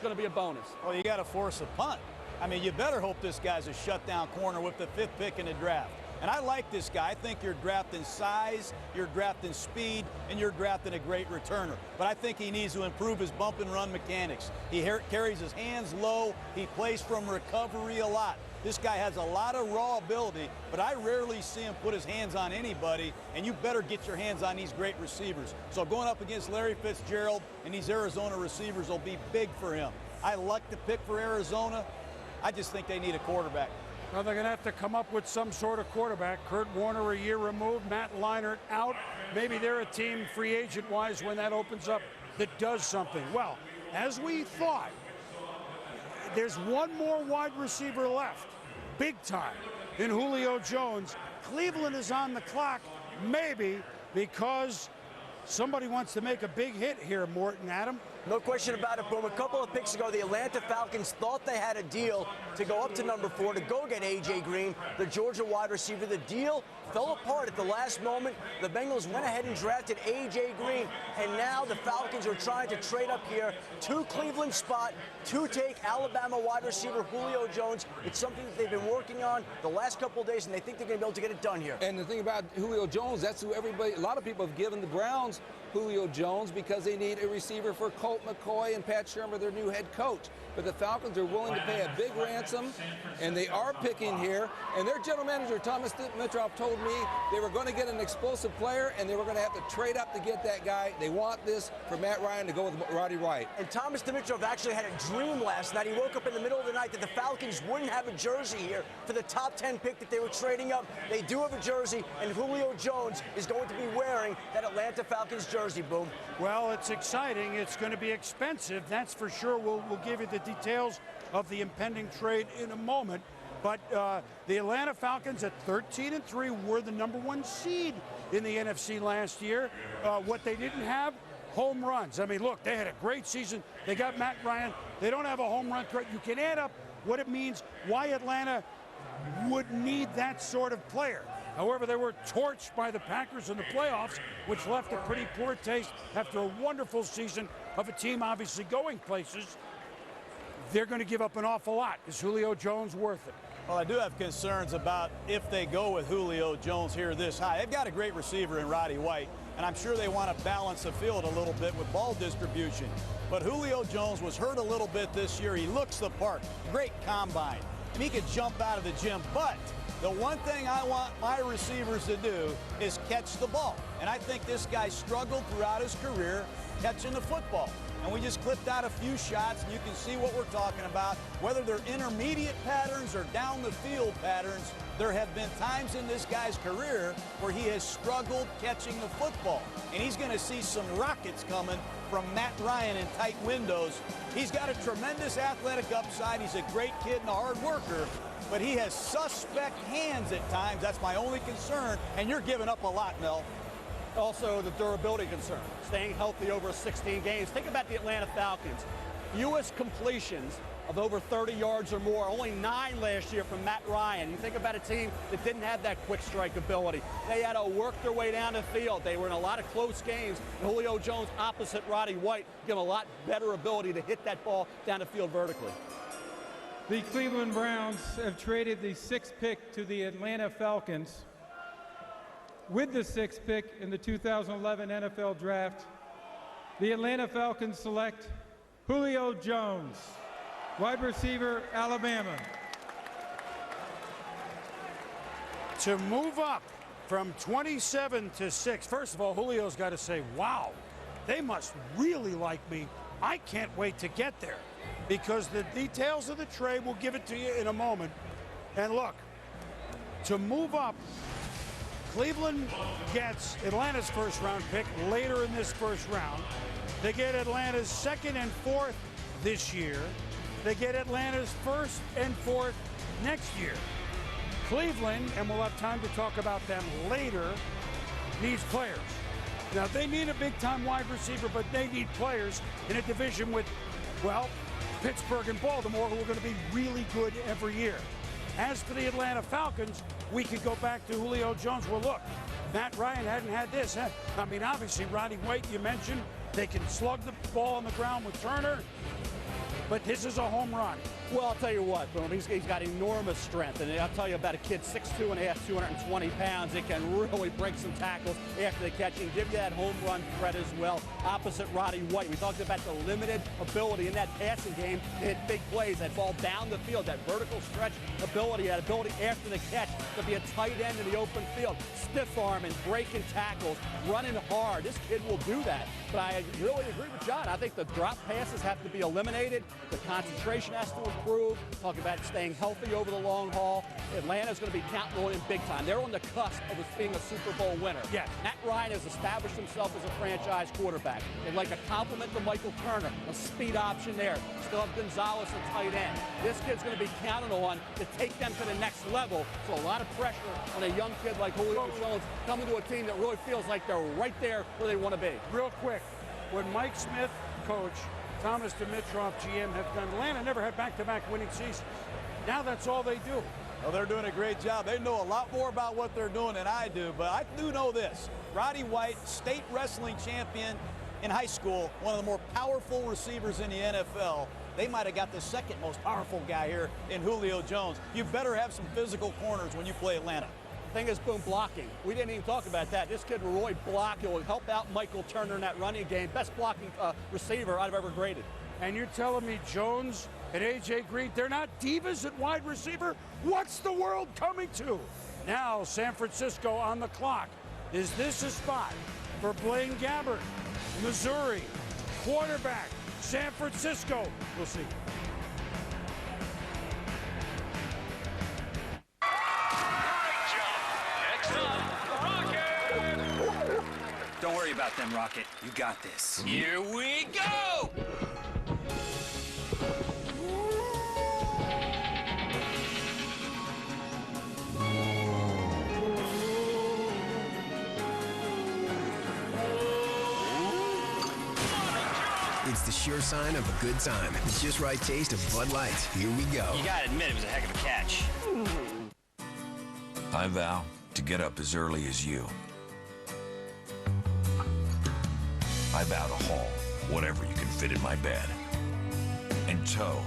going to be a bonus. Well, you got to force a punt. I mean, you better hope this guy's a shutdown corner with the 5th pick in the draft. And I like this guy. I think you're drafting size, you're drafting speed, and you're drafting a great returner. But I think he needs to improve his bump and run mechanics. He carries his hands low. He plays from recovery a lot. This guy has a lot of raw ability, but I rarely see him put his hands on anybody, and you better get your hands on these great receivers. So going up against Larry Fitzgerald and these Arizona receivers will be big for him. I like the pick for Arizona. I just think they need a quarterback. Well, they're going to have to come up with some sort of quarterback. Kurt Warner a year removed, Matt Leinart out. Maybe they're a team free agent-wise when that opens up that does something. Well, as we thought, there's one more wide receiver left, big time, in Julio Jones. Cleveland is on the clock, maybe because somebody wants to make a big hit here, Morton, Adam. No question about it, Boom. A couple of picks ago, the Atlanta Falcons thought they had a deal to go up to number 4 to go get A.J. Green, the Georgia wide receiver. The deal fell apart at the last moment. The Bengals went ahead and drafted A.J. Green, and now the Falcons are trying to trade up here to Cleveland spot to take Alabama wide receiver Julio Jones. It's something that they've been working on the last couple of days, and they think they're going to be able to get it done here. And the thing about Julio Jones, that's who everybody, a lot of people have given the Browns Julio Jones because they need a receiver for Colt McCoy and Pat Shermer, their new head coach. But the Falcons are willing to pay a big ransom, and they are picking here. And their general manager, Thomas Dimitroff, told me they were going to get an explosive player, and they were going to have to trade up to get that guy. They want this for Matt Ryan to go with Roddy White. And Thomas Dimitroff actually had a dream last night. He woke up in the middle of the night that the Falcons wouldn't have a jersey here for the top 10 pick that they were trading up. They do have a jersey, and Julio Jones is going to be wearing that Atlanta Falcons jersey, Boom. Well, it's exciting. It's going to be expensive, that's for sure. We'll give you the details of the impending trade in a moment. But the Atlanta Falcons at 13-3 were the #1 seed in the NFC last year. What they didn't have, home runs. I mean, look, they had a great season. They got Matt Ryan. They don't have a home run threat. You can add up what it means, why Atlanta would need that sort of player. However, they were torched by the Packers in the playoffs, which left a pretty poor taste after a wonderful season of a team obviously going places. They're going to give up an awful lot. Is Julio Jones worth it? Well, I do have concerns about if they go with Julio Jones here this high. They've got a great receiver in Roddy White, and I'm sure they want to balance the field a little bit with ball distribution. But Julio Jones was hurt a little bit this year. He looks the part. Great combine. And he could jump out of the gym. But the one thing I want my receivers to do is catch the ball. And I think this guy struggled throughout his career catching the football. And we just clipped out a few shots, and you can see what we're talking about. Whether they're intermediate patterns or down the field patterns, there have been times in this guy's career where he has struggled catching the football. And he's going to see some rockets coming from Matt Ryan in tight windows. He's got a tremendous athletic upside. He's a great kid and a hard worker, but he has suspect hands at times. That's my only concern. And you're giving up a lot, Mel. Also, the durability concern, staying healthy over 16 games. Think about the Atlanta Falcons. Fewest completions of over 30 yards or more, only 9 last year from Matt Ryan. You think about a team that didn't have that quick strike ability. They had to work their way down the field. They were in a lot of close games. And Julio Jones, opposite Roddy White, give him a lot better ability to hit that ball down the field vertically. The Cleveland Browns have traded the 6th pick to the Atlanta Falcons. With the 6th pick in the 2011 NFL Draft, the Atlanta Falcons select Julio Jones, wide receiver, Alabama. To move up from 27 to 6, first of all, Julio's got to say, wow, they must really like me. I can't wait to get there, because the details of the trade, we'll give it to you in a moment. And look, to move up, Cleveland gets Atlanta's first-round pick later in this first round. They get Atlanta's 2nd and 4th this year. They get Atlanta's 1st and 4th next year. Cleveland, and we'll have time to talk about them later, needs players. Now, they need a big-time wide receiver, but they need players in a division with, well, Pittsburgh and Baltimore, who are going to be really good every year. As for the Atlanta Falcons, we could go back to Julio Jones. Well, look, Matt Ryan hadn't had this. I mean, obviously, Roddy White, you mentioned, they can slug the ball on the ground with Turner. but this is a home run. Well, I'll tell you what, Boom, he's got enormous strength. And I'll tell you about a kid 6'2 and a half, 220 pounds. It can really break some tackles after the catch and give you that home run threat as well. Opposite Roddy White. We talked about the limited ability in that passing game to hit big plays, that ball down the field, that vertical stretch ability, that ability after the catch to be a tight end in the open field. Stiff arm and breaking tackles, running hard. This kid will do that. But I really agree with John. I think the drop passes have to be eliminated. The concentration has to improve. Talk about staying healthy over the long haul. Atlanta's going to be counting on him big time. They're on the cusp of being a Super Bowl winner. Yes. Matt Ryan has established himself as a franchise quarterback. They'd like a compliment to Michael Turner, a speed option there. Still have Gonzalez at tight end. This kid's going to be counted on to take them to the next level. So a lot of pressure on a young kid like Julio Jones coming to a team that really feels like they're right there where they want to be. Real quick, when Mike Smith, coach, Thomas Dimitroff, GM, have done, Atlanta never had back-to-back winning seasons. Now that's all they do. Well, they're doing a great job. They know a lot more about what they're doing than I do, but I do know this. Roddy White, state wrestling champion in high school, one of the more powerful receivers in the NFL. They might have got the second most powerful guy here in Julio Jones. You better have some physical corners when you play Atlanta. The thing is, Boom, blocking. We didn't even talk about that. This kid will really block. He'll help out Michael Turner in that running game. Best blocking receiver I've ever graded. And you're telling me Jones and A.J. Green, they're not divas at wide receiver? What's the world coming to? Now San Francisco on the clock. Is this a spot for Blaine Gabbert, Missouri, quarterback, San Francisco? We'll see. Don't worry about them, Rocket. You got this. Here we go! It's the sure sign of a good time. The just right taste of Bud Light. Here we go. You gotta admit, it was a heck of a catch. I vow to get up as early as you. I vow to haul whatever you can fit in my bed and tow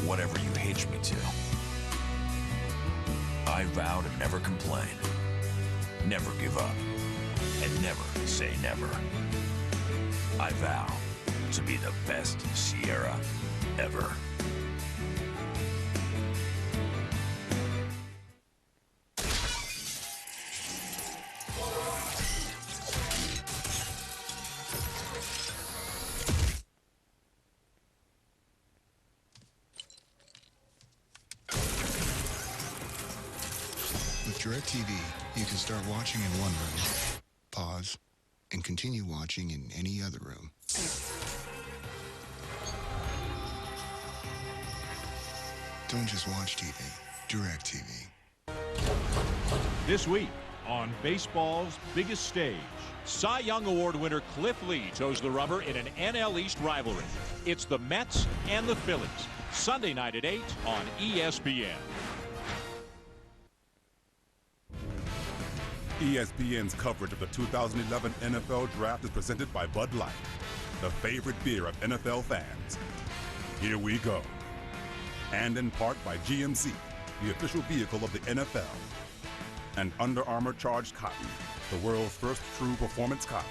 whatever you hitch me to. I vow to never complain, never give up, and never say never. I vow to be the best Sierra ever. With DirecTV, you can start watching in one room, pause, and continue watching in any other room. Don't just watch TV, DirecTV. This week on baseball's biggest stage, Cy Young Award winner Cliff Lee toes the rubber in an NL East rivalry. It's the Mets and the Phillies, Sunday night at 8 on ESPN. ESPN's coverage of the 2011 NFL Draft is presented by Bud Light, the favorite beer of NFL fans. Here we go. And in part by GMC, the official vehicle of the NFL. And Under Armour Charged Cotton, the world's first true performance cotton.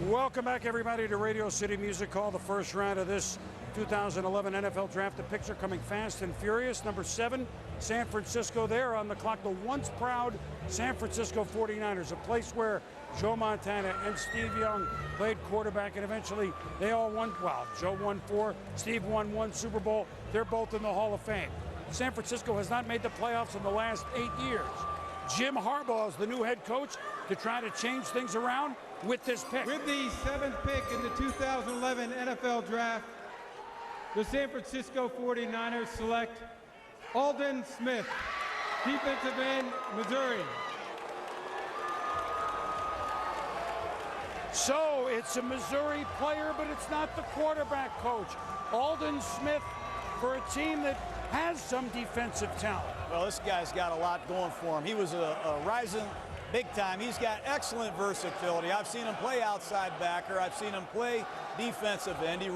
Welcome back, everybody, to Radio City Music Hall, the first round of this 2011 NFL Draft. The picks are coming fast and furious. Number 7, San Francisco there on the clock. The once proud San Francisco 49ers, a place where Joe Montana and Steve Young played quarterback, and eventually they all won. Well, Joe won 4, Steve won 1 Super Bowl. They're both in the Hall of Fame. San Francisco has not made the playoffs in the last 8 years. Jim Harbaugh is the new head coach to try to change things around with this pick. With the 7th pick in the 2011 NFL Draft, the San Francisco 49ers select Aldon Smith, defensive end, Missouri. So it's a Missouri player, but it's not the quarterback coach. Aldon Smith for a team that has some defensive talent. Well, this guy's got a lot going for him. He was a rising Big time. He's got excellent versatility. I've seen him play outside backer. I've seen him play defensive end. He